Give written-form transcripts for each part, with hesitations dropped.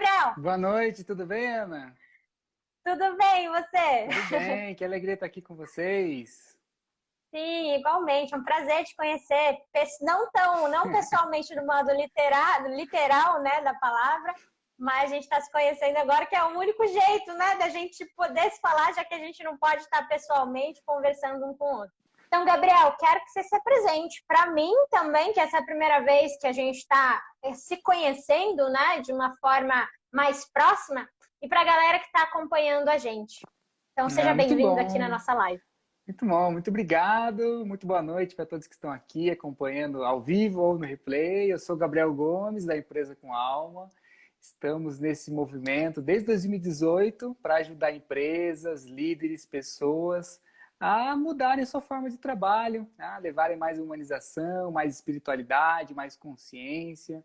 Gabriel? Boa noite, tudo bem, Ana? Tudo bem, e você? Tudo bem, que alegria estar aqui com vocês. Sim, igualmente, é um prazer te conhecer. Não pessoalmente no modo literal, né, da palavra, mas a gente está se conhecendo agora, que é o único jeito, né, da gente poder se falar, já que a gente não pode estar pessoalmente conversando um com o outro. Então, Gabriel, quero que você se apresente. Para mim também, que essa é a primeira vez que a gente está se conhecendo, né, de uma forma mais próxima, e para a galera que está acompanhando a gente. Então, seja Muito bem-vindo aqui na bom, nossa live. muito bom, muito obrigado, muito boa noite para todos que estão aqui acompanhando ao vivo ou no replay. Eu sou Gabriel Gomes, da Empresa com Alma. Estamos nesse movimento desde 2018 para ajudar empresas, líderes, pessoas a mudarem sua forma de trabalho, a levarem mais humanização, mais espiritualidade, mais consciência.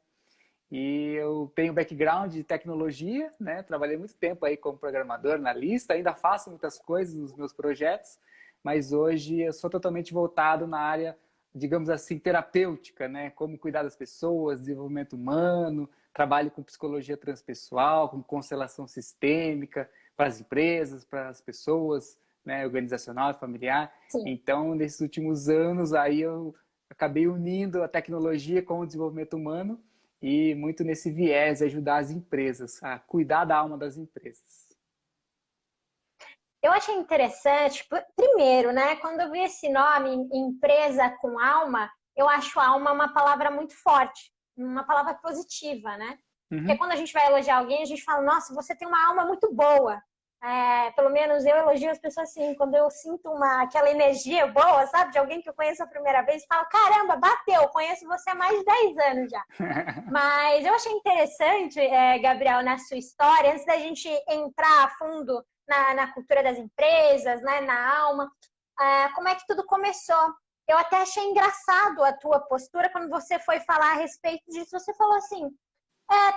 E eu tenho background de tecnologia, né? Trabalhei muito tempo aí como programador, analista, ainda faço muitas coisas nos meus projetos, mas hoje eu sou totalmente voltado na área, digamos assim, terapêutica, né? Como cuidar das pessoas, desenvolvimento humano, trabalho com psicologia transpessoal, com constelação sistêmica para as empresas, para as pessoas, né? Organizacional e familiar. Sim. Então, nesses últimos anos aí eu acabei unindo a tecnologia com o desenvolvimento humano e muito nesse viés, ajudar as empresas, a cuidar da alma das empresas. Eu achei interessante, primeiro, né? Quando eu vi esse nome, empresa com alma, eu acho alma uma palavra muito forte, uma palavra positiva, né? Porque Uhum. quando a gente vai elogiar alguém, a gente fala, nossa, você tem uma alma muito boa. Pelo menos eu elogio as pessoas assim, quando eu sinto aquela energia boa, sabe? De alguém que eu conheço a primeira vez, falo, caramba, bateu, conheço você há mais de 10 anos já. Mas eu achei interessante, Gabriel, na sua história, antes da gente entrar a fundo na cultura das empresas, né, na alma, como é que tudo começou? Eu até achei engraçado a tua postura quando você foi falar a respeito disso. Você falou assim,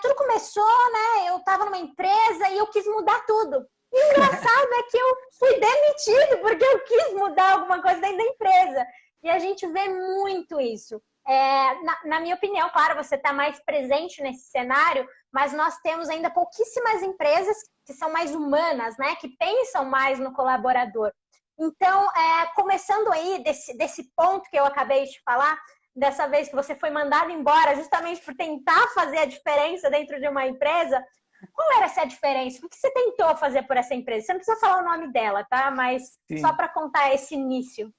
tudo começou, né, eu estava numa empresa e eu quis mudar tudo. E o engraçado é que eu fui demitido porque eu quis mudar alguma coisa dentro da empresa. E a gente vê muito isso. Na minha opinião, claro, você está mais presente nesse cenário, mas nós temos ainda pouquíssimas empresas que são mais humanas, né? Que pensam mais no colaborador. Então, começando aí desse ponto que eu acabei de falar, dessa vez que você foi mandado embora justamente por tentar fazer a diferença dentro de uma empresa, qual era essa diferença? O que você tentou fazer por essa empresa? Você não precisa falar o nome dela, tá? Mas só Sim. para contar esse início.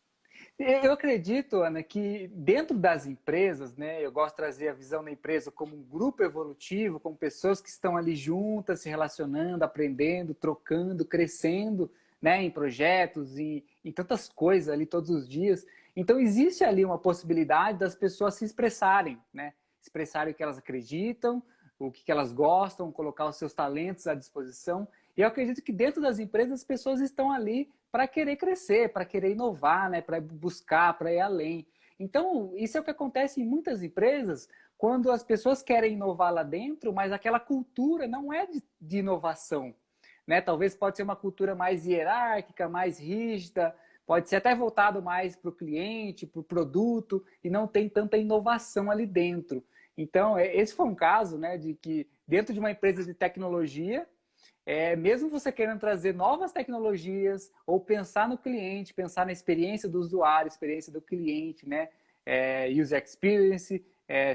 Eu acredito, Ana, que dentro das empresas, né, eu gosto de trazer a visão da empresa como um grupo evolutivo, como pessoas que estão ali juntas, se relacionando, aprendendo, trocando, crescendo, né, em projetos, em tantas coisas ali todos os dias. Então, existe ali uma possibilidade das pessoas se expressarem, né, expressarem o que elas acreditam, o que elas gostam, colocar os seus talentos à disposição. E eu acredito que dentro das empresas as pessoas estão ali para querer crescer, para querer inovar, né? Para buscar, para ir além. Então, isso é o que acontece em muitas empresas, quando as pessoas querem inovar lá dentro, mas aquela cultura não é de inovação. Né? Talvez pode ser uma cultura mais hierárquica, mais rígida, pode ser até voltado mais para o cliente, para o produto, e não tem tanta inovação ali dentro. Então, esse foi um caso, né, de que dentro de uma empresa de tecnologia, mesmo você querendo trazer novas tecnologias ou pensar no cliente, pensar na experiência do usuário, experiência do cliente, né? User experience,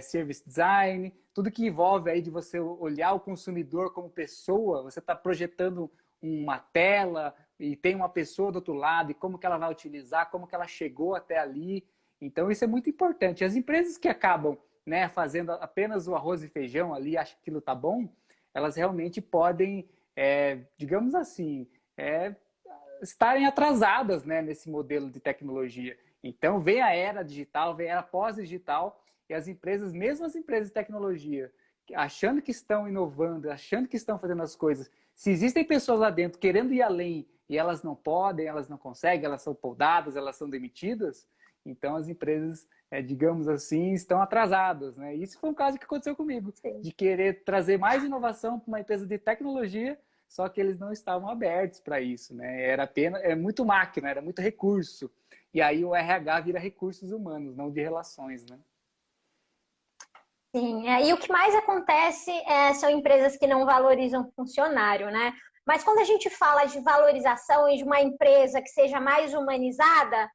service design, tudo que envolve aí de você olhar o consumidor como pessoa, você está projetando uma tela e tem uma pessoa do outro lado e como que ela vai utilizar, como que ela chegou até ali. Então isso é muito importante. As empresas que acabam, né, fazendo apenas o arroz e feijão ali, acham que aquilo tá bom, elas realmente podem digamos assim, estarem atrasadas, né, nesse modelo de tecnologia. Então, vem a era digital, vem a era pós-digital, e as empresas, mesmo as empresas de tecnologia, achando que estão inovando, achando que estão fazendo as coisas, se existem pessoas lá dentro querendo ir além e elas não podem, elas não conseguem, elas são podadas, elas são demitidas, então as empresas, digamos assim, estão atrasadas. Né? Isso foi um caso que aconteceu comigo, Sim. de querer trazer mais inovação para uma empresa de tecnologia, só que eles não estavam abertos para isso. Né? Era muito máquina, era muito recurso. E aí o RH vira recursos humanos, não de relações. Né? Sim, e o que mais acontece são empresas que não valorizam o funcionário, né? Mas quando a gente fala de valorização e de uma empresa que seja mais humanizada,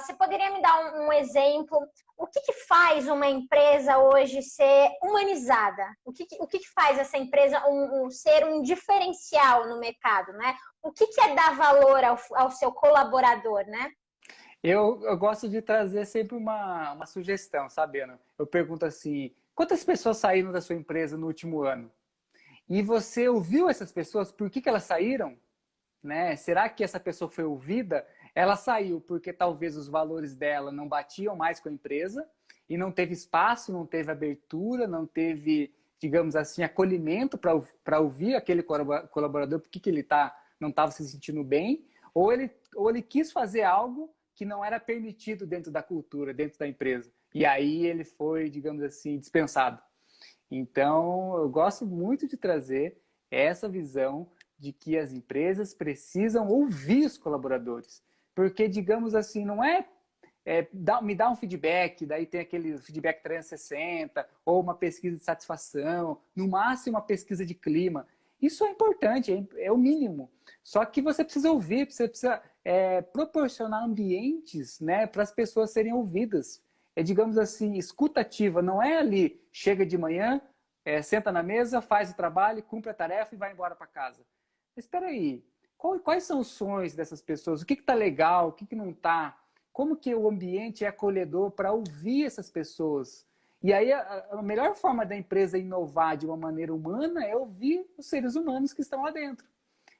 você poderia me dar um exemplo? O que faz uma empresa hoje ser humanizada? O que faz essa empresa ser um diferencial no mercado, né? O que é dar valor ao seu colaborador, né? Eu gosto de trazer sempre uma sugestão, sabe, Ana? Eu pergunto assim, quantas pessoas saíram da sua empresa no último ano? E você ouviu essas pessoas, por que elas saíram? Né? Será que essa pessoa foi ouvida? Ela saiu porque talvez os valores dela não batiam mais com a empresa e não teve espaço, não teve abertura, não teve, digamos assim, acolhimento para ouvir aquele colaborador, por que ele não estava se sentindo bem, ou ele quis fazer algo que não era permitido dentro da cultura, dentro da empresa. E aí ele foi, digamos assim, dispensado. Então, eu gosto muito de trazer essa visão de que as empresas precisam ouvir os colaboradores. Porque, digamos assim, não me dá um feedback, daí tem aquele feedback 360, ou uma pesquisa de satisfação, no máximo uma pesquisa de clima. Isso é importante, é o mínimo. Só que você precisa ouvir, você precisa proporcionar ambientes, né, para as pessoas serem ouvidas. Digamos assim, escutativa, não é ali, chega de manhã, senta na mesa, faz o trabalho, cumpre a tarefa e vai embora para casa. Mas espera aí, quais são os sonhos dessas pessoas? O que está legal, o que não está? Como que o ambiente é acolhedor para ouvir essas pessoas? E aí a melhor forma da empresa inovar de uma maneira humana é ouvir os seres humanos que estão lá dentro.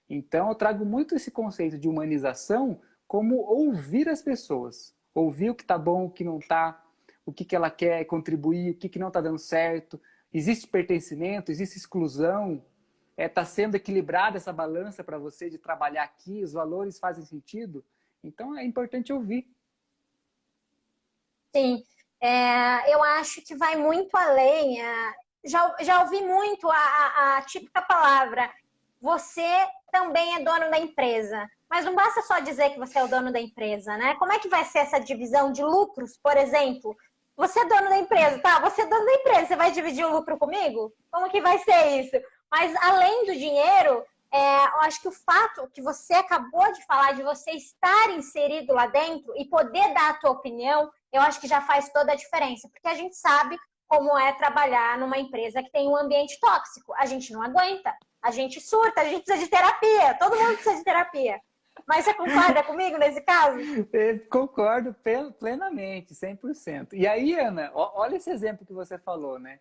Então eu trago muito esse conceito de humanização como ouvir as pessoas. Ouvir o que está bom, o que não está, o que ela quer contribuir, o que não está dando certo. Existe pertencimento, existe exclusão. Está sendo equilibrada essa balança para você de trabalhar aqui, os valores fazem sentido. Então é importante ouvir. Sim, eu acho que vai muito além. Já ouvi muito a típica palavra, você também é dono da empresa. Mas não basta só dizer que você é o dono da empresa, né? Como é que vai ser essa divisão de lucros, por exemplo? Você é dono da empresa, tá? Você é dono da empresa, você vai dividir o lucro comigo? Como que vai ser isso? Mas além do dinheiro, eu acho que o fato que você acabou de falar, de você estar inserido lá dentro e poder dar a tua opinião, eu acho que já faz toda a diferença. Porque a gente sabe como é trabalhar numa empresa que tem um ambiente tóxico. A gente não aguenta, a gente surta, a gente precisa de terapia, todo mundo precisa de terapia. Mas você concorda comigo nesse caso? Eu concordo plenamente, 100%. E aí, Ana, olha esse exemplo que você falou, né?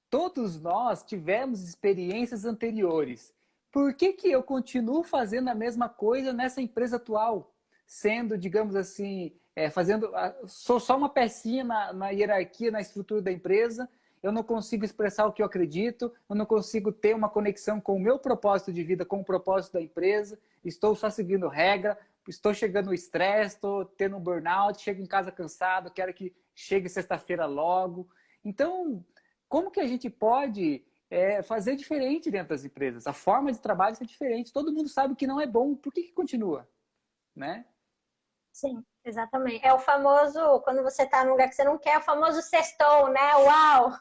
Todos nós tivemos experiências anteriores. Por que eu continuo fazendo a mesma coisa nessa empresa atual? Sendo, digamos assim, sou só uma pecinha na hierarquia, na estrutura da empresa, eu não consigo expressar o que eu acredito, eu não consigo ter uma conexão com o meu propósito de vida, com o propósito da empresa, estou só seguindo regra, estou chegando no estresse, estou tendo um burnout, chego em casa cansado, quero que chegue sexta-feira logo. Então, como que a gente pode fazer diferente dentro das empresas? A forma de trabalho é diferente, todo mundo sabe que não é bom, por que continua? Né? Sim, exatamente. É o famoso, quando você está num lugar que você não quer, é o famoso sextou, né? Uau!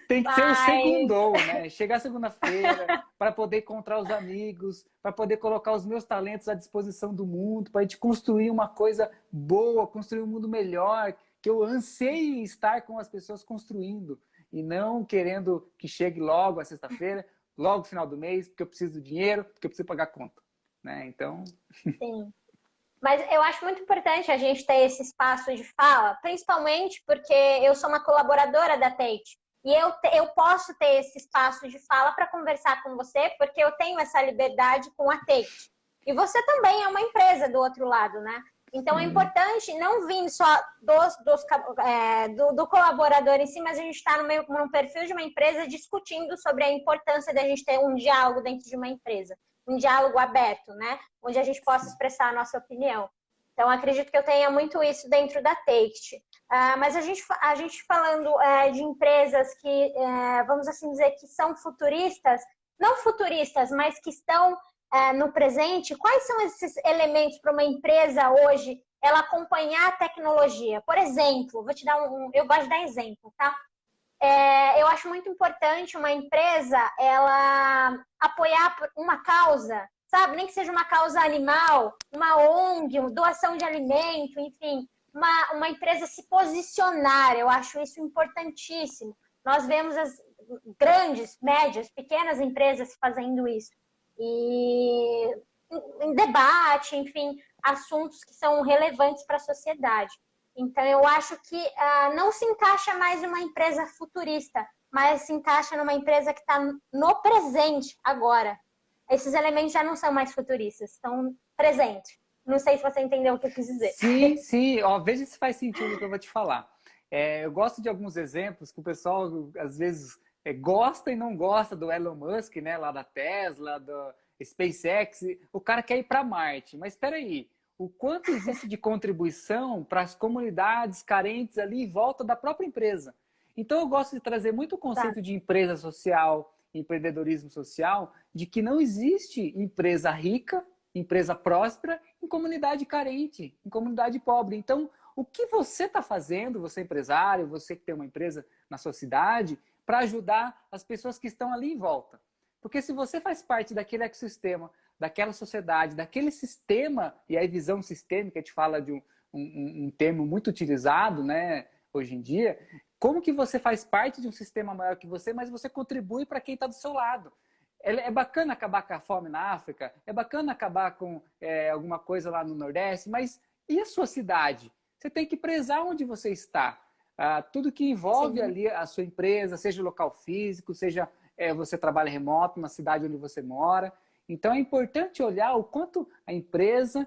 Tem que ser o segundou, né? Chegar segunda-feira para poder encontrar os amigos, para poder colocar os meus talentos à disposição do mundo, para a gente construir uma coisa boa, construir um mundo melhor, que eu anseie estar com as pessoas construindo e não querendo que chegue logo a sexta-feira, logo no final do mês, porque eu preciso do dinheiro, porque eu preciso pagar a conta, né? Então... Sim. Mas eu acho muito importante a gente ter esse espaço de fala, principalmente porque eu sou uma colaboradora da Tate. E eu posso ter esse espaço de fala para conversar com você, porque eu tenho essa liberdade com a Tate. E você também é uma empresa do outro lado, né? Então é importante não vir só do colaborador em si, mas a gente está num perfil de uma empresa discutindo sobre a importância da gente ter um diálogo dentro de uma empresa. Um diálogo aberto, né? Onde a gente possa expressar a nossa opinião. Então, acredito que eu tenha muito isso dentro da Take. Mas a gente falando de empresas que, vamos assim dizer, que são futuristas, não futuristas, mas que estão no presente, quais são esses elementos para uma empresa hoje ela acompanhar a tecnologia? Por exemplo, vou te dar eu gosto de dar exemplo, tá? eu acho muito importante uma empresa ela apoiar uma causa, sabe? Nem que seja uma causa animal, uma ONG, uma doação de alimento, enfim, uma empresa se posicionar. Eu acho isso importantíssimo. Nós vemos as grandes, médias, pequenas empresas fazendo isso. E em debate, enfim, assuntos que são relevantes para a sociedade. Então, eu acho que não se encaixa mais numa empresa futurista, mas se encaixa numa empresa que está no presente agora. Esses elementos já não são mais futuristas, estão presentes. Não sei se você entendeu o que eu quis dizer. Sim, sim. Ó, veja se faz sentido o que eu vou te falar. Eu gosto de alguns exemplos que o pessoal, às vezes, gosta e não gosta do Elon Musk, né? Lá da Tesla, do SpaceX. O cara quer ir para Marte. Mas espera aí. O quanto existe de contribuição para as comunidades carentes ali em volta da própria empresa. Então, eu gosto de trazer muito o conceito de empresa social, empreendedorismo social, de que não existe empresa rica, empresa próspera, em comunidade carente, em comunidade pobre. Então, o que você está fazendo, você é empresário, você que tem uma empresa na sua cidade, para ajudar as pessoas que estão ali em volta? Porque se você faz parte daquele ecossistema, daquela sociedade, daquele sistema, e aí visão sistêmica, a gente fala de um termo muito utilizado, né, hoje em dia, como que você faz parte de um sistema maior que você, mas você contribui para quem está do seu lado? É bacana acabar com a fome na África, é bacana acabar com alguma coisa lá no Nordeste, mas e a sua cidade? Você tem que prezar onde você está. Tudo que envolve Sim. ali a sua empresa, seja local físico, seja você trabalha remoto na cidade onde você mora. Então é importante olhar o quanto a empresa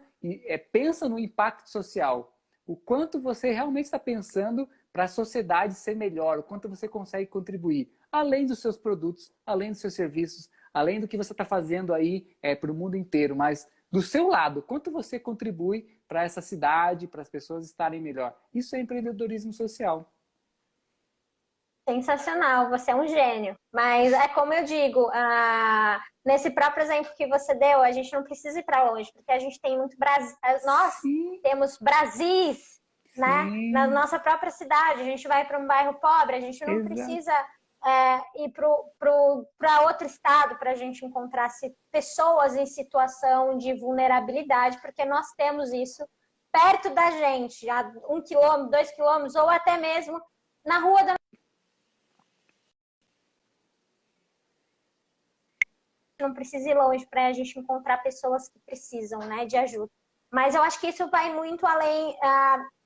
pensa no impacto social, o quanto você realmente está pensando para a sociedade ser melhor, o quanto você consegue contribuir, além dos seus produtos, além dos seus serviços, além do que você está fazendo aí para o mundo inteiro, mas do seu lado, quanto você contribui para essa cidade, para as pessoas estarem melhor. Isso é empreendedorismo social. Sensacional, você é um gênio. Mas é como eu digo, nesse próprio exemplo que você deu, a gente não precisa ir para longe, porque a gente tem muito Brasil. Nós Sim, temos Brasis, né? Na sim, nossa própria cidade. A gente vai para um bairro pobre, a gente não exato. precisa ir para outro estado para a gente encontrar pessoas em situação de vulnerabilidade, porque nós temos isso perto da gente, a 1 quilômetro, 2 quilômetros, ou até mesmo na rua da não precisa ir longe para a gente encontrar pessoas que precisam, né, de ajuda. Mas eu acho que isso vai muito além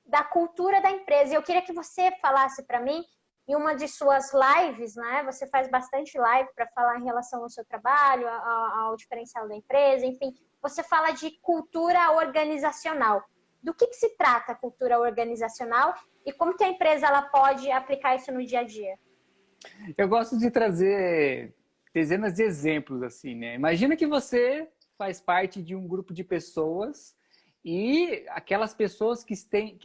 da cultura da empresa. E eu queria que você falasse para mim, em uma de suas lives, né, você faz bastante live para falar em relação ao seu trabalho, ao diferencial da empresa, enfim, você fala de cultura organizacional. Do que se trata a cultura organizacional e como que a empresa ela pode aplicar isso no dia a dia? Eu gosto de trazer dezenas de exemplos assim, né? Imagina que você faz parte de um grupo de pessoas e aquelas pessoas que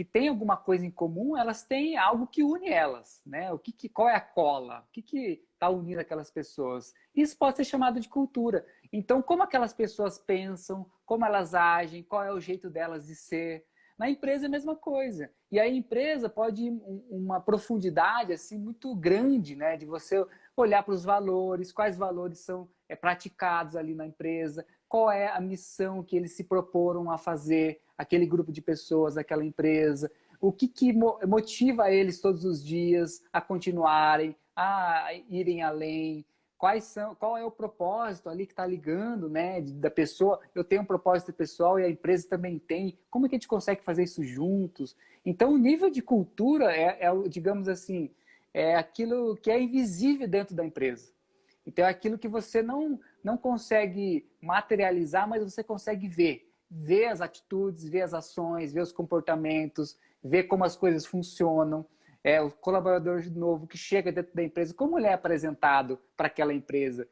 têm alguma coisa em comum, elas têm algo que une elas, né? Qual é a cola? O que está unindo aquelas pessoas? Isso pode ser chamado de cultura. Então, como aquelas pessoas pensam, como elas agem, qual é o jeito delas de ser? Na empresa é a mesma coisa. E a empresa pode ir uma profundidade assim muito grande, né? De você olhar para os valores, quais valores são praticados ali na empresa, qual é a missão que eles se proporam a fazer, aquele grupo de pessoas, aquela empresa, o que motiva eles todos os dias a continuarem, a irem além, qual é o propósito ali que está ligando, né, da pessoa. Eu tenho um propósito pessoal e a empresa também tem. Como é que a gente consegue fazer isso juntos? Então, o nível de cultura digamos assim, é aquilo que é invisível dentro da empresa. Então, é aquilo que você não consegue materializar, mas você consegue ver. Ver as atitudes, ver as ações, ver os comportamentos, ver como as coisas funcionam. O colaborador novo que chega dentro da empresa, como ele é apresentado para aquela empresa?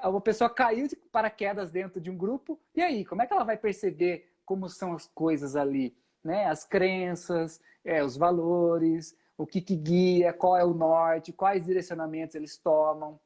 Uma pessoa caiu de paraquedas dentro de um grupo, e aí, como é que ela vai perceber como são as coisas ali? Né? As crenças, os valores, o que guia, qual é o norte, quais direcionamentos eles tomam,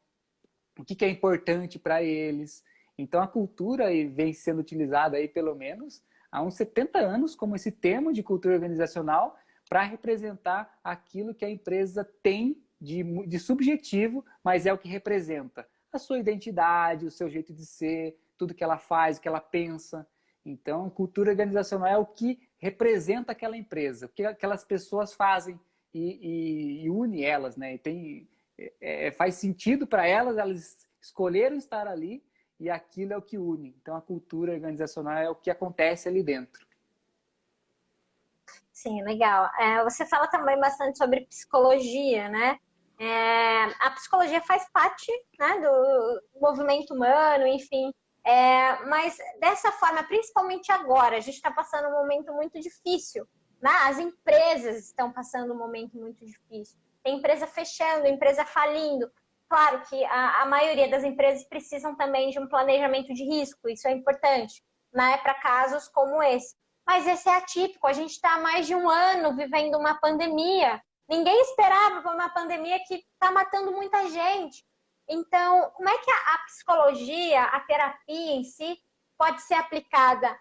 o que é importante para eles. Então, a cultura vem sendo utilizada aí, pelo menos, há uns 70 anos como esse termo de cultura organizacional para representar aquilo que a empresa tem de subjetivo, mas é o que representa a sua identidade, o seu jeito de ser, tudo que ela faz, o que ela pensa. Então, cultura organizacional é o que representa aquela empresa, o que aquelas pessoas fazem e une elas, né? E faz sentido para elas, elas escolheram estar ali e aquilo é o que une. Então, a cultura organizacional é o que acontece ali dentro. Sim, legal. Você fala também bastante sobre psicologia, né? A psicologia faz parte, né, do movimento humano, enfim. Mas dessa forma, principalmente agora, a gente está passando um momento muito difícil, né? As empresas estão passando um momento muito difícil. Tem empresa fechando, empresa falindo. Claro que a maioria das empresas precisam também de um planejamento de risco, isso é importante, né, para casos como esse. Mas esse é atípico, a gente está há mais de um ano vivendo uma pandemia. Ninguém esperava por uma pandemia que está matando muita gente. Então, como é que a psicologia, a terapia em si, pode ser aplicada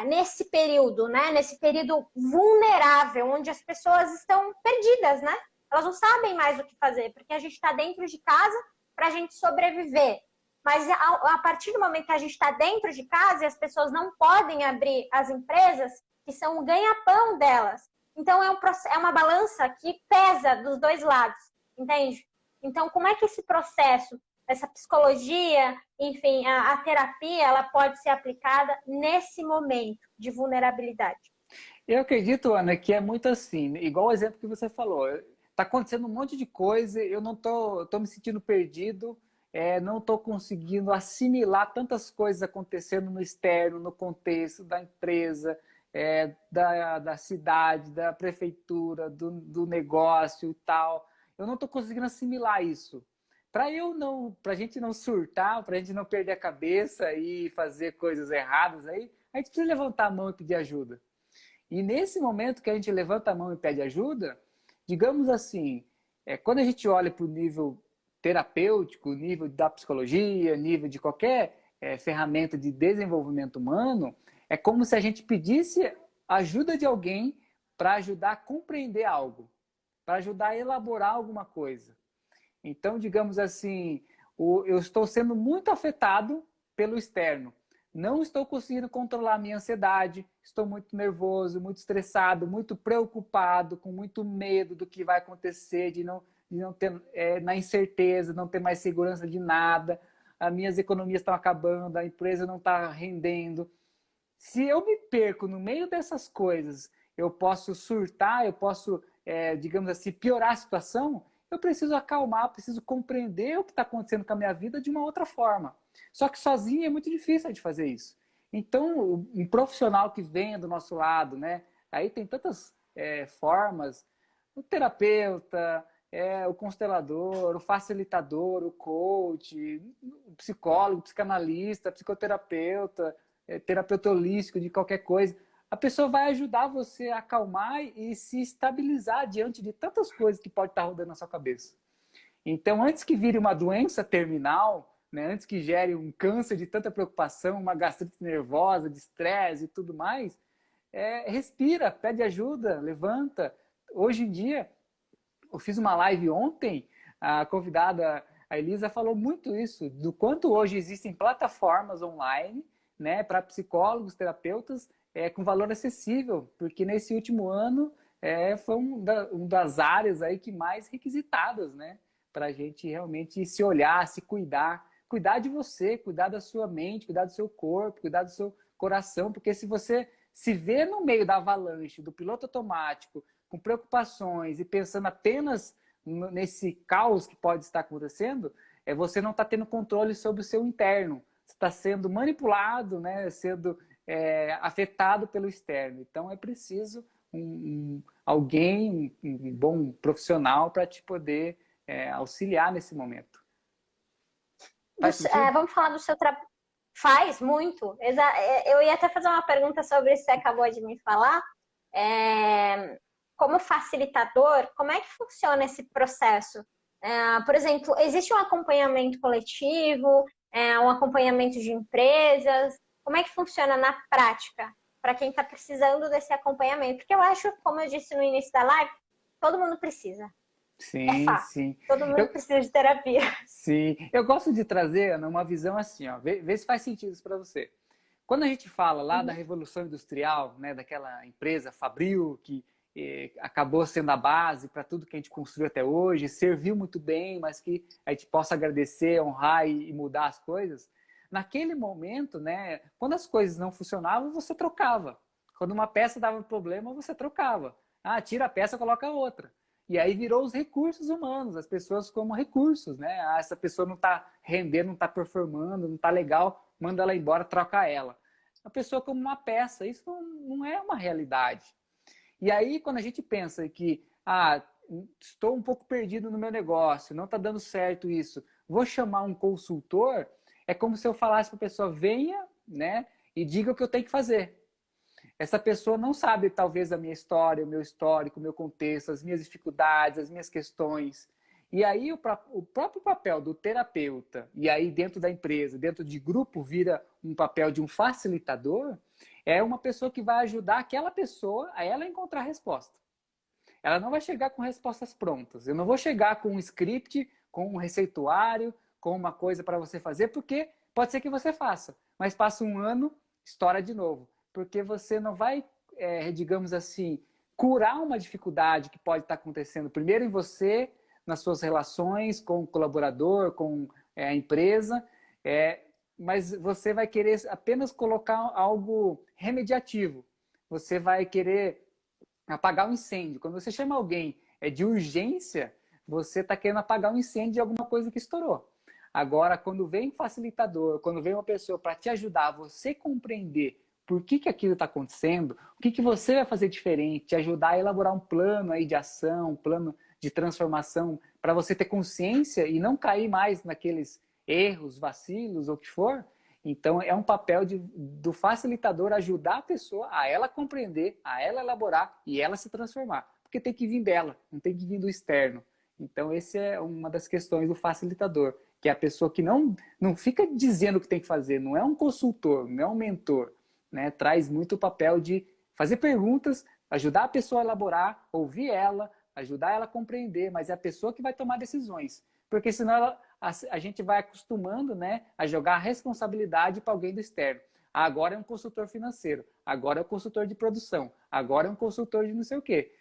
nesse período, né? Nesse período vulnerável, onde as pessoas estão perdidas, né? Elas não sabem mais o que fazer, porque a gente está dentro de casa para a gente sobreviver. Mas a partir do momento que a gente está dentro de casa e as pessoas não podem abrir as empresas, que são o ganha-pão delas. Então, é uma balança que pesa dos dois lados, entende? Então, como é que esse processo, essa psicologia, enfim, a terapia, ela pode ser aplicada nesse momento de vulnerabilidade? Eu acredito, Ana, que é muito assim, igual o exemplo que você falou. Está acontecendo um monte de coisa, eu não tô me sentindo perdido, não estou conseguindo assimilar tantas coisas acontecendo no externo, no contexto da empresa, da cidade, da prefeitura, do negócio e tal. Eu não estou conseguindo assimilar isso. Para a gente não surtar, para a gente não perder a cabeça e fazer coisas erradas aí, a gente precisa levantar a mão e pedir ajuda. E nesse momento que a gente levanta a mão e pede ajuda, digamos assim, quando a gente olha para o nível terapêutico, nível da psicologia, nível de qualquer ferramenta de desenvolvimento humano, é como se a gente pedisse ajuda de alguém para ajudar a compreender algo, para ajudar a elaborar alguma coisa. Então, digamos assim, eu estou sendo muito afetado pelo externo. Não estou conseguindo controlar a minha ansiedade, estou muito nervoso, muito estressado, muito preocupado, com muito medo do que vai acontecer, de não ter, na incerteza, não ter mais segurança de nada, as minhas economias estão acabando, a empresa não está rendendo. Se eu me perco no meio dessas coisas, eu posso surtar, eu posso, digamos assim, piorar a situação. Eu preciso acalmar, preciso compreender o que está acontecendo com a minha vida de uma outra forma. Só que sozinho é muito difícil de fazer isso. Então, um profissional que venha do nosso lado, né? Aí tem tantas formas, o terapeuta, o constelador, o facilitador, o coach, o psicólogo, o psicanalista, psicoterapeuta, terapeuta holístico de qualquer coisa. A pessoa vai ajudar você a acalmar e se estabilizar diante de tantas coisas que pode estar rodando na sua cabeça. Então, antes que vire uma doença terminal, né, antes que gere um câncer de tanta preocupação, uma gastrite nervosa, de estresse e tudo mais, respira, pede ajuda, levanta. Hoje em dia, eu fiz uma live ontem, a convidada, a Elisa, falou muito isso, do quanto hoje existem plataformas online, né, para psicólogos, terapeutas, com valor acessível, porque nesse último ano foi uma das áreas aí que mais requisitadas, né, para a gente realmente se olhar, se cuidar, cuidar de você, cuidar da sua mente, cuidar do seu corpo, cuidar do seu coração, porque se você se vê no meio da avalanche, do piloto automático, com preocupações e pensando apenas nesse caos que pode estar acontecendo, você não está tendo controle sobre o seu interno. Você está sendo manipulado, né? Sendo afetado pelo externo. Então, é preciso alguém, um bom profissional para te poder auxiliar nesse momento. Vamos falar do seu trabalho. Faz muito. Eu ia até fazer uma pergunta sobre isso que você acabou de me falar. Como facilitador, como é que funciona esse processo? Por exemplo, existe um acompanhamento coletivo, um acompanhamento de empresas? Como é que funciona na prática para quem está precisando desse acompanhamento? Porque eu acho, como eu disse no início da live, todo mundo precisa. É Sim, fato. sim. Todo mundo precisa de terapia. Sim. Eu gosto de trazer, Ana, uma visão assim, ó. Vê se faz sentido isso para você. Quando a gente fala lá da Uhum. Revolução Industrial, né, daquela empresa Fabril, que acabou sendo a base para tudo que a gente construiu até hoje, serviu muito bem, mas que a gente possa agradecer, honrar e mudar as coisas. Naquele momento, né, quando as coisas não funcionavam, você trocava. Quando uma peça dava problema, você trocava. Ah, tira a peça, coloca outra. E aí virou os recursos humanos, as pessoas como recursos, né? Ah, essa pessoa não está rendendo, não está performando, não está legal, manda ela embora, troca ela. A pessoa como uma peça, isso não é uma realidade. E aí, quando a gente pensa que, estou um pouco perdido no meu negócio, não está dando certo isso, vou chamar um consultor, é como se eu falasse para a pessoa, venha, né, e diga o que eu tenho que fazer. Essa pessoa não sabe, talvez, a minha história, o meu histórico, o meu contexto, as minhas dificuldades, as minhas questões. E aí o próprio papel do terapeuta, e aí dentro da empresa, dentro de grupo, vira um papel de um facilitador, é uma pessoa que vai ajudar aquela pessoa a ela encontrar a resposta. Ela não vai chegar com respostas prontas. Eu não vou chegar com um script, com um receituário, com uma coisa para você fazer, porque pode ser que você faça, mas passa um ano, estoura de novo. Porque você não vai, digamos assim, curar uma dificuldade que pode estar acontecendo primeiro em você, nas suas relações com o colaborador, com a empresa, mas você vai querer apenas colocar algo remediativo. Você vai querer apagar um incêndio. Quando você chama alguém de urgência, você está querendo apagar um incêndio de alguma coisa que estourou. Agora, quando vem um facilitador, quando vem uma pessoa para te ajudar, você compreender por que aquilo está acontecendo, o que você vai fazer diferente, te ajudar a elaborar um plano aí de ação, um plano de transformação, para você ter consciência e não cair mais naqueles erros, vacilos ou o que for. Então, é um papel do facilitador ajudar a pessoa a ela compreender, a ela elaborar e ela se transformar. Porque tem que vir dela, não tem que vir do externo. Então, essa é uma das questões do facilitador, que é a pessoa que não fica dizendo o que tem que fazer, não é um consultor, não é um mentor, né? Traz muito o papel de fazer perguntas, ajudar a pessoa a elaborar, ouvir ela, ajudar ela a compreender, mas é a pessoa que vai tomar decisões. Porque senão a gente vai acostumando, né, a jogar a responsabilidade para alguém do externo. Agora é um consultor financeiro, agora é um consultor de produção, agora é um consultor de não sei o quê.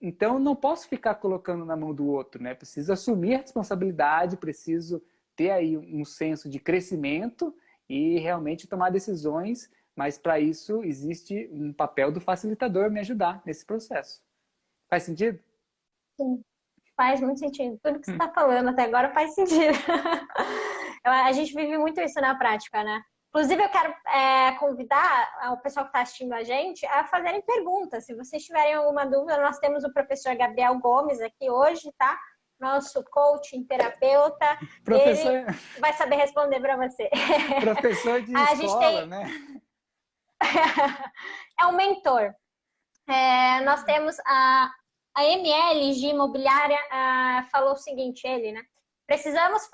Então, não posso ficar colocando na mão do outro, né? Preciso assumir a responsabilidade, preciso ter aí um senso de crescimento e realmente tomar decisões, mas para isso existe um papel do facilitador me ajudar nesse processo. Faz sentido? Sim, faz muito sentido. Tudo que você está falando até agora faz sentido. A gente vive muito isso na prática, né? Inclusive, eu quero convidar o pessoal que está assistindo a gente a fazerem perguntas. Se vocês tiverem alguma dúvida, nós temos o professor Gabriel Gomes aqui hoje, tá? Nosso coaching, terapeuta. Professor, Ele vai saber responder para você. professor de A gente escola, tem... né? É um mentor. Nós temos a ML de Imobiliária, falou o seguinte, ele, né? Precisamos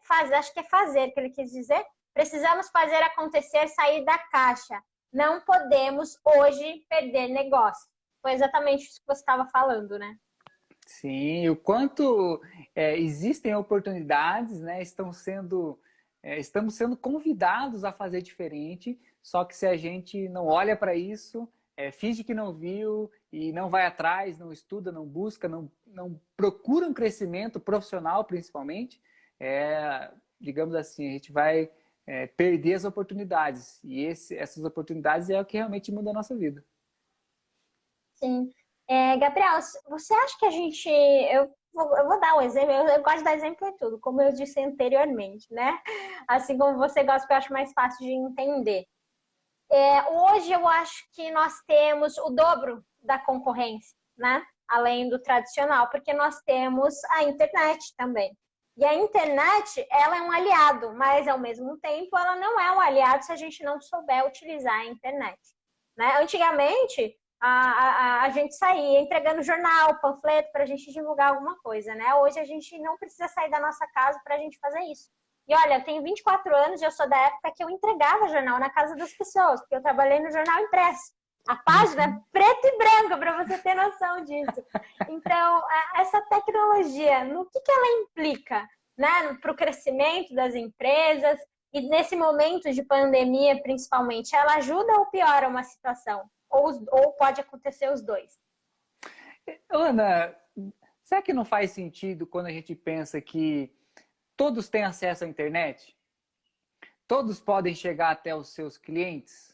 fazer, acho que é fazer que ele quis dizer, precisamos fazer acontecer, sair da caixa. Não podemos hoje perder negócio. Foi exatamente isso que você estava falando, né? Sim, o quanto existem oportunidades, né? Estamos sendo convidados a fazer diferente, só que se a gente não olha para isso, finge que não viu e não vai atrás, não estuda, não busca, não procura um crescimento profissional, principalmente, digamos assim, a gente vai perder as oportunidades. E essas oportunidades é o que realmente muda a nossa vida. Sim. Gabriel, você acha que a gente... Eu vou dar um exemplo, eu gosto de dar exemplo em tudo, como eu disse anteriormente, né? Assim como você gosta, que eu acho mais fácil de entender. Hoje eu acho que nós temos o dobro da concorrência, né? Além do tradicional, porque nós temos a internet também. E a internet, ela é um aliado, mas ao mesmo tempo ela não é um aliado se a gente não souber utilizar a internet, né? Antigamente, a gente saía entregando jornal, panfleto para a gente divulgar alguma coisa, né? Hoje a gente não precisa sair da nossa casa para a gente fazer isso. E olha, eu tenho 24 anos e eu sou da época que eu entregava jornal na casa das pessoas, porque eu trabalhei no jornal impresso. A página é preto e branco, para você ter noção disso. Então, essa tecnologia, no que ela implica, né, para o crescimento das empresas e nesse momento de pandemia, principalmente, ela ajuda ou piora uma situação? Ou pode acontecer os dois? Ana, será que não faz sentido quando a gente pensa que todos têm acesso à internet? Todos podem chegar até os seus clientes?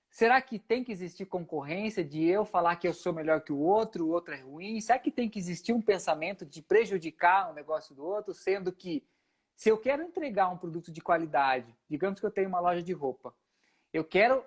Será que tem que existir concorrência de eu falar que eu sou melhor que o outro é ruim? Será que tem que existir um pensamento de prejudicar o negócio do outro, sendo que se eu quero entregar um produto de qualidade, digamos que eu tenho uma loja de roupa, eu quero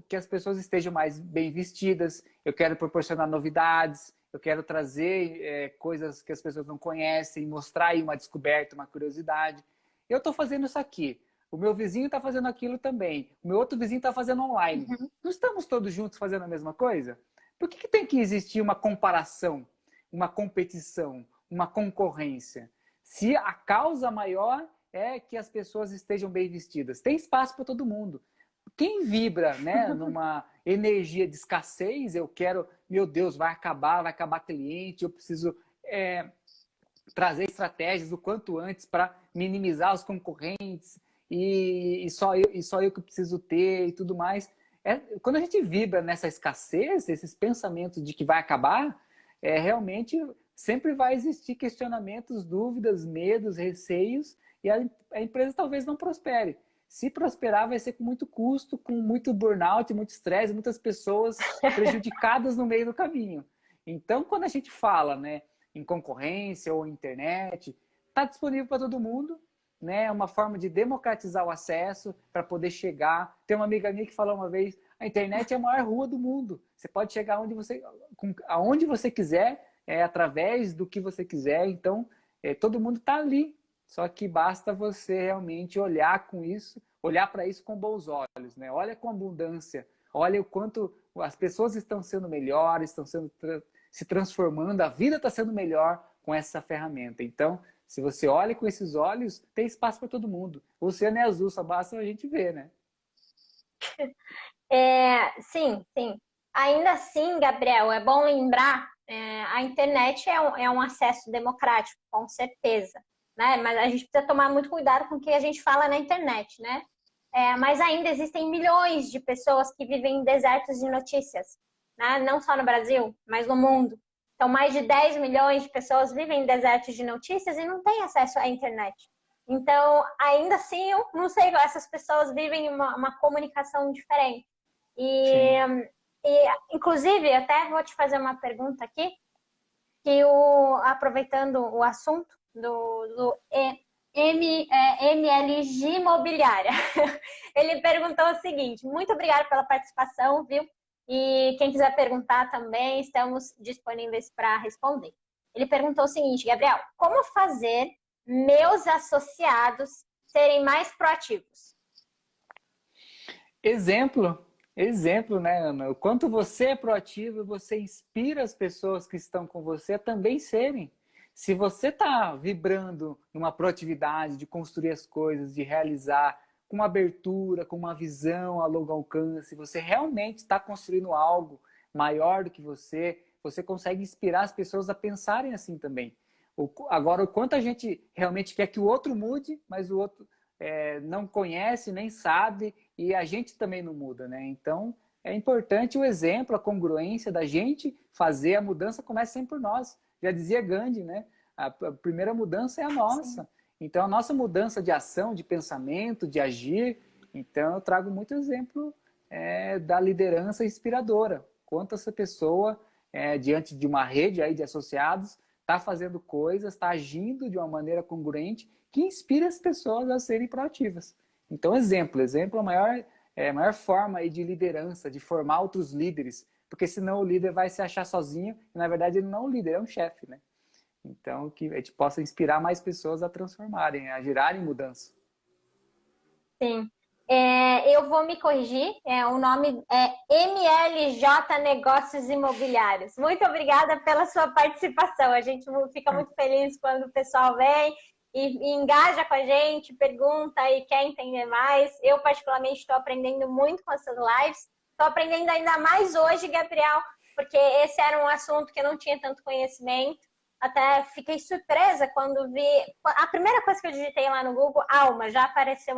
que as pessoas estejam mais bem vestidas, eu quero proporcionar novidades, eu quero trazer coisas que as pessoas não conhecem, mostrar aí uma descoberta, uma curiosidade. Eu estou fazendo isso aqui. O meu vizinho está fazendo aquilo também. O meu outro vizinho está fazendo online. Não estamos todos juntos fazendo a mesma coisa? Por que tem que existir uma comparação, uma competição, uma concorrência? Se a causa maior é que as pessoas estejam bem vestidas. Tem espaço para todo mundo. Quem vibra, né, numa energia de escassez, eu quero, meu Deus, vai acabar cliente, eu preciso trazer estratégias o quanto antes para minimizar os concorrentes e só eu que preciso ter e tudo mais. Quando a gente vibra nessa escassez, esses pensamentos de que vai acabar, realmente sempre vai existir questionamentos, dúvidas, medos, receios e a empresa talvez não prospere. Se prosperar, vai ser com muito custo, com muito burnout, muito estresse, muitas pessoas prejudicadas no meio do caminho. Então, quando a gente fala, né, em concorrência ou internet, está disponível para todo mundo, né? É uma forma de democratizar o acesso para poder chegar. Tem uma amiga minha que falou uma vez, a internet é a maior rua do mundo. Você pode chegar aonde você quiser, através do que você quiser. Então, todo mundo está ali. Só que basta você realmente olhar para isso com bons olhos, né? Olha com abundância, olha o quanto as pessoas estão sendo melhores, se transformando, a vida está sendo melhor com essa ferramenta. Então, se você olha com esses olhos, tem espaço para todo mundo. O oceano é azul, só basta a gente ver, né? Sim. Ainda assim, Gabriel, é bom lembrar, a internet é um acesso democrático, com certeza. Né? Mas a gente precisa tomar muito cuidado com o que a gente fala na internet, né? Mas ainda existem milhões de pessoas que vivem em desertos de notícias, né? Não só no Brasil, mas no mundo. Então, mais de 10 milhões de pessoas vivem em desertos de notícias e não têm acesso à internet. Então, ainda assim, eu não sei, essas pessoas vivem uma comunicação diferente. E, inclusive, até vou te fazer uma pergunta aqui, que aproveitando o assunto, do MLG Imobiliária. Ele perguntou o seguinte: muito obrigada pela participação, viu? E quem quiser perguntar também, estamos disponíveis para responder. Ele perguntou o seguinte: Gabriel, como fazer meus associados serem mais proativos? Exemplo, né, Ana? O quanto você é proativo, você inspira as pessoas que estão com você a também serem. Se você está vibrando numa proatividade de construir as coisas, de realizar com uma abertura, com uma visão a longo alcance, você realmente está construindo algo maior do que você consegue inspirar as pessoas a pensarem assim também. Agora, o quanto a gente realmente quer que o outro mude, mas o outro não conhece, nem sabe, e a gente também não muda, né? Então, é importante o exemplo, a congruência da gente fazer a mudança começa sempre por nós. Já dizia Gandhi, né? A primeira mudança é a nossa. Sim. Então, a nossa mudança de ação, de pensamento, de agir. Então, eu trago muito exemplo da liderança inspiradora. Quanto essa pessoa, diante de uma rede aí de associados, está fazendo coisas, está agindo de uma maneira congruente que inspira as pessoas a serem proativas. Então, exemplo é a maior forma aí de liderança, de formar outros líderes. Porque senão o líder vai se achar sozinho e, na verdade, ele não é um líder, é um chefe, né? Então, que a gente possa inspirar mais pessoas a transformarem, a gerarem mudança. Sim. Eu vou me corrigir, o nome é MLJ Negócios Imobiliários. Muito obrigada pela sua participação. A gente fica muito feliz quando o pessoal vem e engaja com a gente, pergunta e quer entender mais. Eu, particularmente, estou aprendendo muito com essas lives. Estou aprendendo ainda mais hoje, Gabriel, porque esse era um assunto que eu não tinha tanto conhecimento. Até fiquei surpresa quando vi... A primeira coisa que eu digitei lá no Google, Alma, já apareceu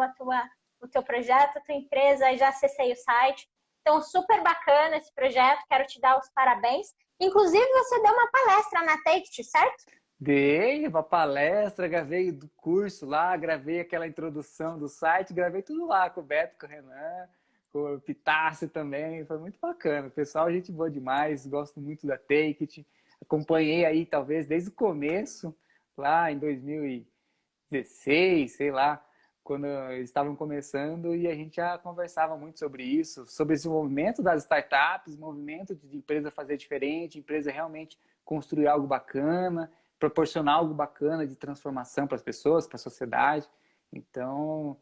o teu projeto, a tua empresa, já acessei o site. Então, super bacana esse projeto, quero te dar os parabéns. Inclusive, você deu uma palestra na Take, certo? Dei uma palestra, gravei do curso lá, gravei aquela introdução do site, gravei tudo lá com o Beto, com o Renan, com o Pitácio também, foi muito bacana. O pessoal, gente boa demais, gosto muito da Take It, acompanhei aí talvez desde o começo, lá em 2016, sei lá, quando eles estavam começando e a gente já conversava muito sobre isso, sobre esse movimento das startups, movimento de empresa fazer diferente, empresa realmente construir algo bacana, proporcionar algo bacana de transformação para as pessoas, para a sociedade. Então,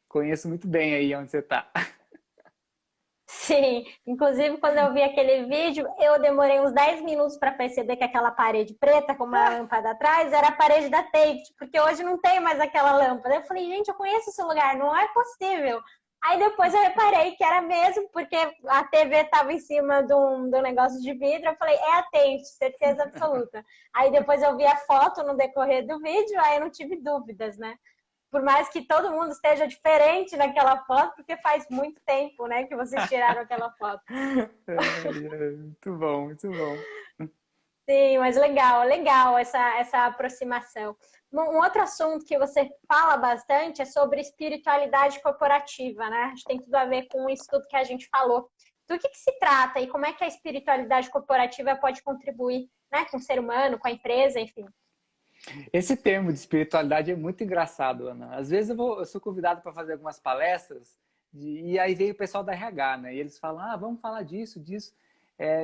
conheço muito bem aí onde você está. Sim, inclusive quando eu vi aquele vídeo, eu demorei uns 10 minutos para perceber que aquela parede preta com uma lâmpada atrás era a parede da Tate, porque hoje não tem mais aquela lâmpada. Eu falei, gente, eu conheço esse lugar, não é possível. Aí depois eu reparei que era mesmo, porque a TV estava em cima de um negócio de vidro. Eu falei, é a Tate, certeza absoluta. Aí depois eu vi a foto no decorrer do vídeo, aí eu não tive dúvidas, né? Por mais que todo mundo esteja diferente naquela foto, porque faz muito tempo, né, que vocês tiraram aquela foto. Muito bom, muito bom. Sim, mas legal, legal essa aproximação. Um outro assunto que você fala bastante é sobre espiritualidade corporativa, né? Acho que tem tudo a ver com isso tudo que a gente falou. Do que se trata e como é que a espiritualidade corporativa pode contribuir, né, com o ser humano, com a empresa, enfim. Esse termo de espiritualidade é muito engraçado, Ana. Às vezes eu sou convidado para fazer algumas palestras e aí vem o pessoal da RH, né? E eles falam, vamos falar disso, disso.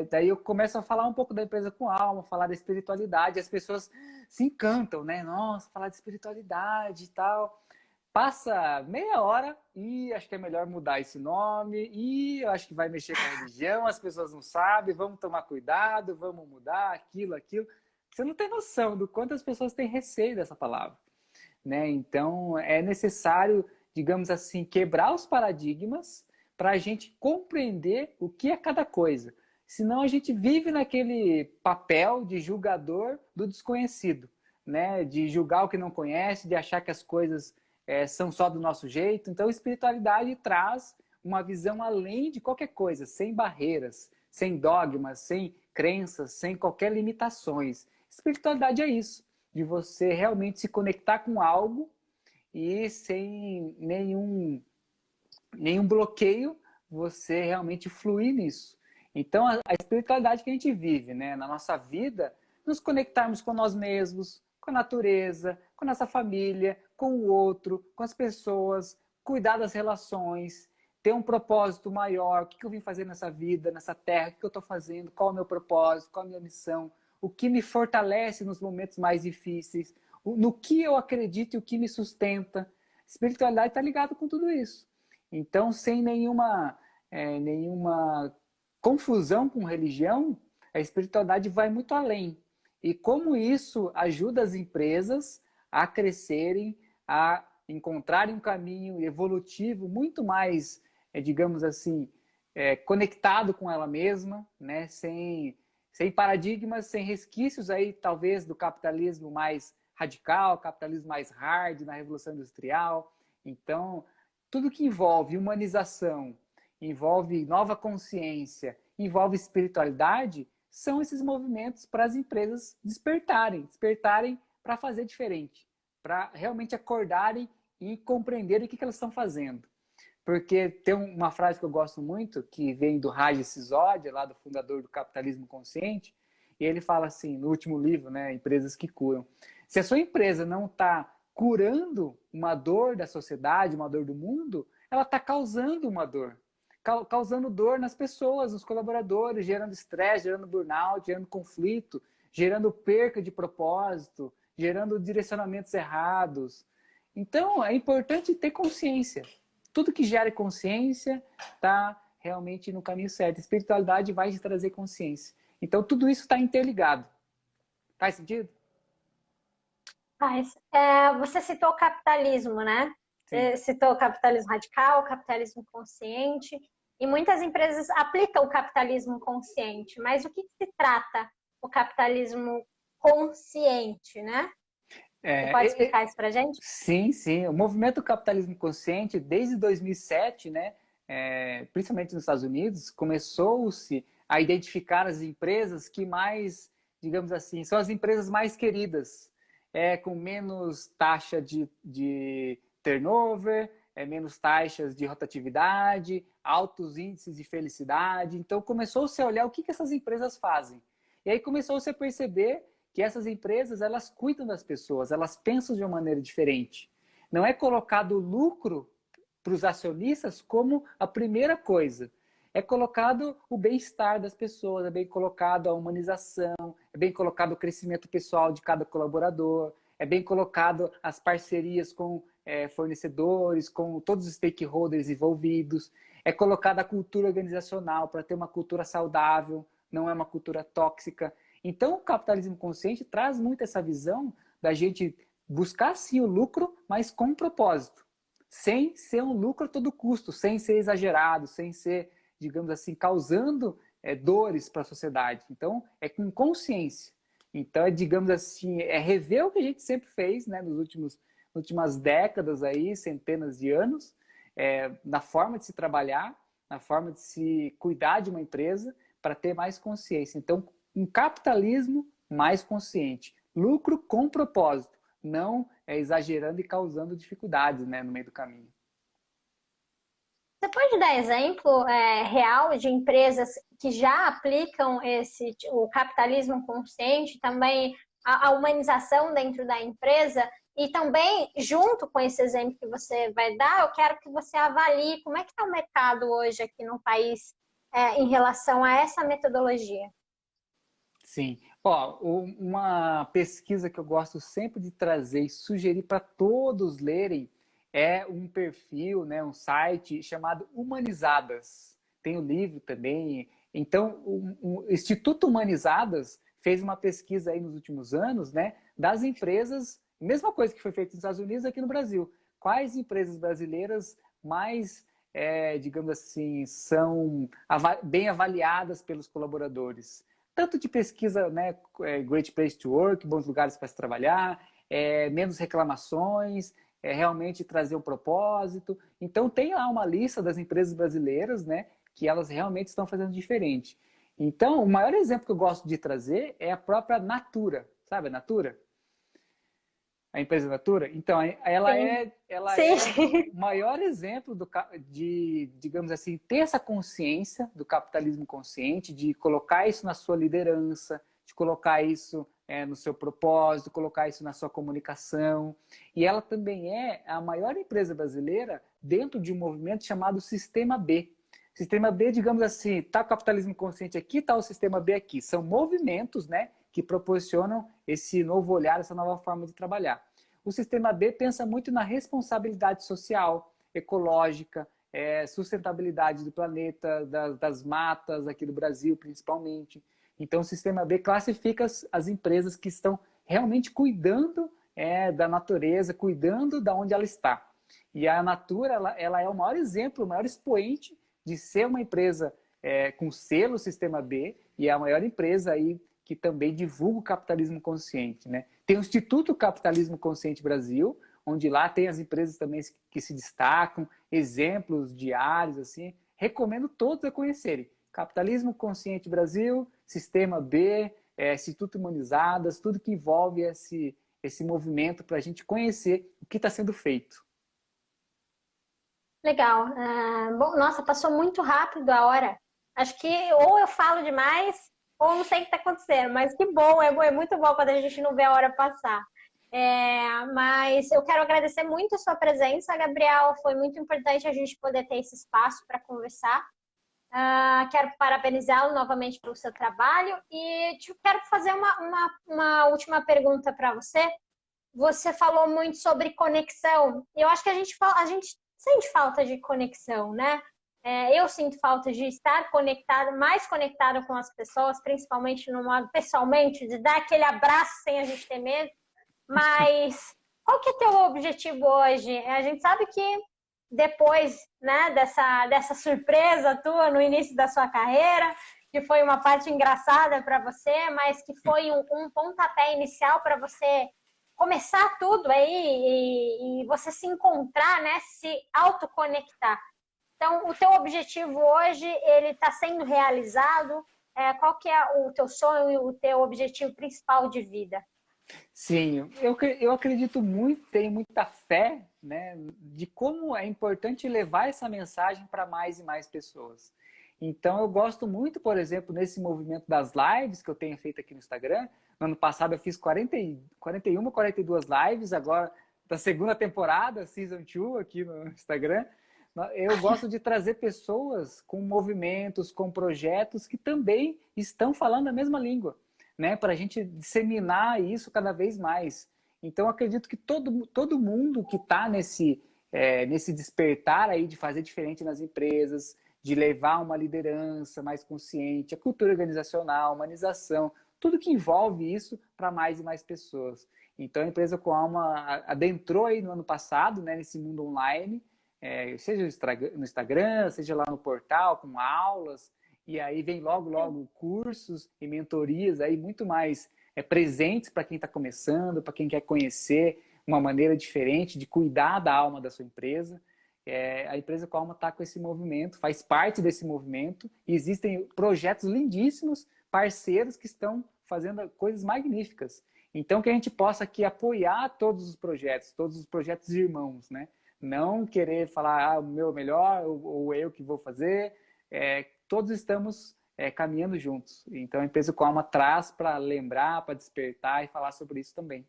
Daí eu começo a falar um pouco da empresa com alma, falar da espiritualidade, as pessoas se encantam, né? Nossa, falar de espiritualidade e tal. Passa meia hora e acho que é melhor mudar esse nome e eu acho que vai mexer com a religião, as pessoas não sabem, vamos tomar cuidado, vamos mudar aquilo, aquilo. Você não tem noção do quanto as pessoas têm receio dessa palavra, né? Então é necessário, digamos assim, quebrar os paradigmas para a gente compreender o que é cada coisa. Senão a gente vive naquele papel de julgador do desconhecido, né? De julgar o que não conhece, de achar que as coisas são só do nosso jeito. Então, a espiritualidade traz uma visão além de qualquer coisa, sem barreiras, sem dogmas, sem crenças, sem qualquer limitações. Espiritualidade é isso, de você realmente se conectar com algo e sem nenhum bloqueio, você realmente fluir nisso. Então, a espiritualidade que a gente vive, né, na nossa vida, nos conectarmos com nós mesmos, com a natureza, com a nossa família, com o outro, com as pessoas, cuidar das relações, ter um propósito maior. O que eu vim fazer nessa vida, nessa terra? O que eu estou fazendo? Qual é o meu propósito? Qual é a minha missão? O que me fortalece nos momentos mais difíceis? No que eu acredito e o que me sustenta? Espiritualidade está ligada com tudo isso. Então, sem nenhuma confusão com religião, a espiritualidade vai muito além. E como isso ajuda as empresas a crescerem, a encontrarem um caminho evolutivo muito mais, digamos assim, conectado com ela mesma, né? Sem paradigmas, sem resquícios aí, talvez, do capitalismo mais radical, capitalismo mais hard, na Revolução Industrial. Então, tudo que envolve humanização, envolve nova consciência, envolve espiritualidade, são esses movimentos para as empresas despertarem para fazer diferente, para realmente acordarem e compreenderem o que elas estão fazendo. Porque tem uma frase que eu gosto muito, que vem do Raj Sisodia, lá do fundador do Capitalismo Consciente, e ele fala assim, no último livro, né, Empresas que Curam, se a sua empresa não está curando uma dor da sociedade, uma dor do mundo, ela está causando uma dor. Causando dor nas pessoas, nos colaboradores, gerando estresse, gerando burnout, gerando conflito, gerando perca de propósito, gerando direcionamentos errados. Então, é importante ter consciência. Tudo que gera consciência está realmente no caminho certo. A espiritualidade vai te trazer consciência. Então, tudo isso está interligado. Faz sentido? Mas, você citou o capitalismo, né? Sim. Citou o capitalismo radical, o capitalismo consciente. E muitas empresas aplicam o capitalismo consciente, mas o que se trata o capitalismo consciente, né? Você pode explicar isso para a gente? Sim, sim. O movimento capitalismo consciente, desde 2007, né, principalmente nos Estados Unidos, começou-se a identificar as empresas que mais, digamos assim, são as empresas mais queridas, com menos taxa de turnover, menos taxas de rotatividade, altos índices de felicidade. Então, começou-se a olhar o que essas empresas fazem. E aí começou-se a perceber que essas empresas, elas cuidam das pessoas, elas pensam de uma maneira diferente. Não é colocado o lucro para os acionistas como a primeira coisa. É colocado o bem-estar das pessoas, é bem colocado a humanização, é bem colocado o crescimento pessoal de cada colaborador, é bem colocado as parcerias com fornecedores, com todos os stakeholders envolvidos, é colocada a cultura organizacional para ter uma cultura saudável, não é uma cultura tóxica. Então, o capitalismo consciente traz muito essa visão da gente buscar, sim, o lucro, mas com propósito. Sem ser um lucro a todo custo, sem ser exagerado, sem ser, digamos assim, causando dores para a sociedade. Então, é com consciência. Então, digamos assim, rever o que a gente sempre fez, né, nas últimas décadas, aí, centenas de anos, na forma de se trabalhar, na forma de se cuidar de uma empresa, para ter mais consciência. Então, um capitalismo mais consciente. Lucro com propósito, não exagerando e causando dificuldades, né, no meio do caminho. Você pode dar exemplo real de empresas que já aplicam o capitalismo consciente, também a humanização dentro da empresa? E também, junto com esse exemplo que você vai dar, eu quero que você avalie como é que está o mercado hoje aqui no país em relação a essa metodologia. Sim. Ó, uma pesquisa que eu gosto sempre de trazer e sugerir para todos lerem é um perfil, né, um site chamado Humanizadas. Tem o livro também. Então, o Instituto Humanizadas fez uma pesquisa aí nos últimos anos, né, das empresas, mesma coisa que foi feita nos Estados Unidos, aqui no Brasil. Quais empresas brasileiras mais, digamos assim, são bem avaliadas pelos colaboradores? Tanto de pesquisa, né, Great Place to Work, bons lugares para se trabalhar, menos reclamações, realmente trazer um propósito. Então, tem lá uma lista das empresas brasileiras, né, que elas realmente estão fazendo diferente. Então, o maior exemplo que eu gosto de trazer é a própria Natura. Sabe a Natura? A empresa Natura? Então, ela Sim. é o maior exemplo de, digamos assim, ter essa consciência do capitalismo consciente, de colocar isso na sua liderança, de colocar isso no seu propósito, colocar isso na sua comunicação. E ela também é a maior empresa brasileira dentro de um movimento chamado Sistema B. Sistema B, digamos assim, está o capitalismo consciente aqui, está o Sistema B aqui. São movimentos, né, que proporcionam esse novo olhar, essa nova forma de trabalhar. O Sistema B pensa muito na responsabilidade social, ecológica, sustentabilidade do planeta, das matas aqui do Brasil, principalmente. Então, o Sistema B classifica as empresas que estão realmente cuidando da natureza, cuidando de onde ela está. E a Natura, ela é o maior exemplo, o maior expoente de ser uma empresa com selo Sistema B e é a maior empresa aí que também divulga o capitalismo consciente, né? Tem o Instituto Capitalismo Consciente Brasil, onde lá tem as empresas também que se destacam, exemplos diários, assim. Recomendo todos a conhecerem. Capitalismo Consciente Brasil, Sistema B, Instituto Humanizadas, tudo que envolve esse movimento para a gente conhecer o que está sendo feito. Legal. Bom, nossa, passou muito rápido a hora. Acho que ou eu falo demais ou não sei o que está acontecendo, mas que bom, é muito bom quando a gente não vê a hora passar. Mas eu quero agradecer muito a sua presença, Gabriel. Foi muito importante a gente poder ter esse espaço para conversar. Quero parabenizá-lo novamente pelo seu trabalho e quero fazer uma última pergunta para você. Você falou muito sobre conexão. Eu acho que a gente sente falta de conexão, né? Eu sinto falta de estar conectada, mais conectada com as pessoas, principalmente no modo pessoalmente, de dar aquele abraço sem a gente ter medo. Mas qual que é teu objetivo hoje? A gente sabe que depois, né, dessa surpresa tua no início da sua carreira, que foi uma parte engraçada para você, mas que foi um pontapé inicial para você começar tudo aí e você se encontrar, né, se autoconectar. Então, o teu objetivo hoje, ele está sendo realizado? Qual que é o teu sonho e o teu objetivo principal de vida? Sim, eu acredito muito, tenho muita fé, né, de como é importante levar essa mensagem para mais e mais pessoas. Então, eu gosto muito, por exemplo, nesse movimento das lives que eu tenho feito aqui no Instagram. No ano passado eu fiz 41, 42 lives, agora da segunda temporada, Season 2, aqui no Instagram. Eu gosto de trazer pessoas com movimentos, com projetos que também estão falando a mesma língua, né? Para a gente disseminar isso cada vez mais. Então, acredito que todo mundo que está nesse despertar aí de fazer diferente nas empresas, de levar uma liderança mais consciente, a cultura organizacional, a humanização, tudo que envolve isso para mais e mais pessoas. Então, a Empresa com Alma adentrou aí no ano passado, né, nesse mundo online, seja no Instagram, seja lá no portal, com aulas, e aí vem logo cursos e mentorias aí muito mais presentes para quem está começando, para quem quer conhecer uma maneira diferente de cuidar da alma da sua empresa. A Empresa com Alma está com esse movimento, faz parte desse movimento, e existem projetos lindíssimos, parceiros que estão fazendo coisas magníficas. Então, que a gente possa aqui apoiar todos os projetos irmãos, né? Não querer falar, o meu é melhor, ou eu que vou fazer. Todos estamos caminhando juntos. Então, a Empresa com Alma traz para lembrar, para despertar e falar sobre isso também.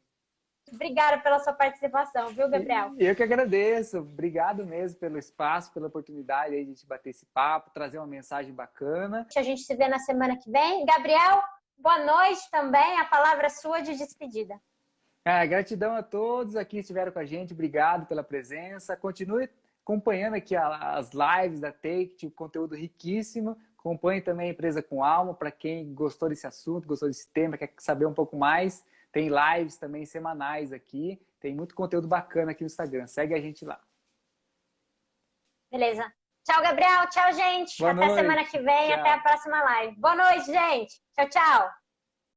Obrigada pela sua participação, viu, Gabriel? Eu que agradeço. Obrigado mesmo pelo espaço, pela oportunidade aí de a gente bater esse papo, trazer uma mensagem bacana. A gente se vê na semana que vem. Gabriel, boa noite também. A palavra é sua de despedida. Gratidão a todos aqui que estiveram com a gente. Obrigado pela presença. Continue acompanhando aqui as lives da Take, conteúdo riquíssimo. Acompanhe também a Empresa com Alma, para quem gostou desse assunto, gostou desse tema, quer saber um pouco mais. Tem lives também semanais aqui. Tem muito conteúdo bacana aqui no Instagram. Segue a gente lá. Beleza. Tchau, Gabriel. Tchau, gente. Boa até noite. Semana que vem. Tchau. Até a próxima live. Boa noite, gente. Tchau, tchau.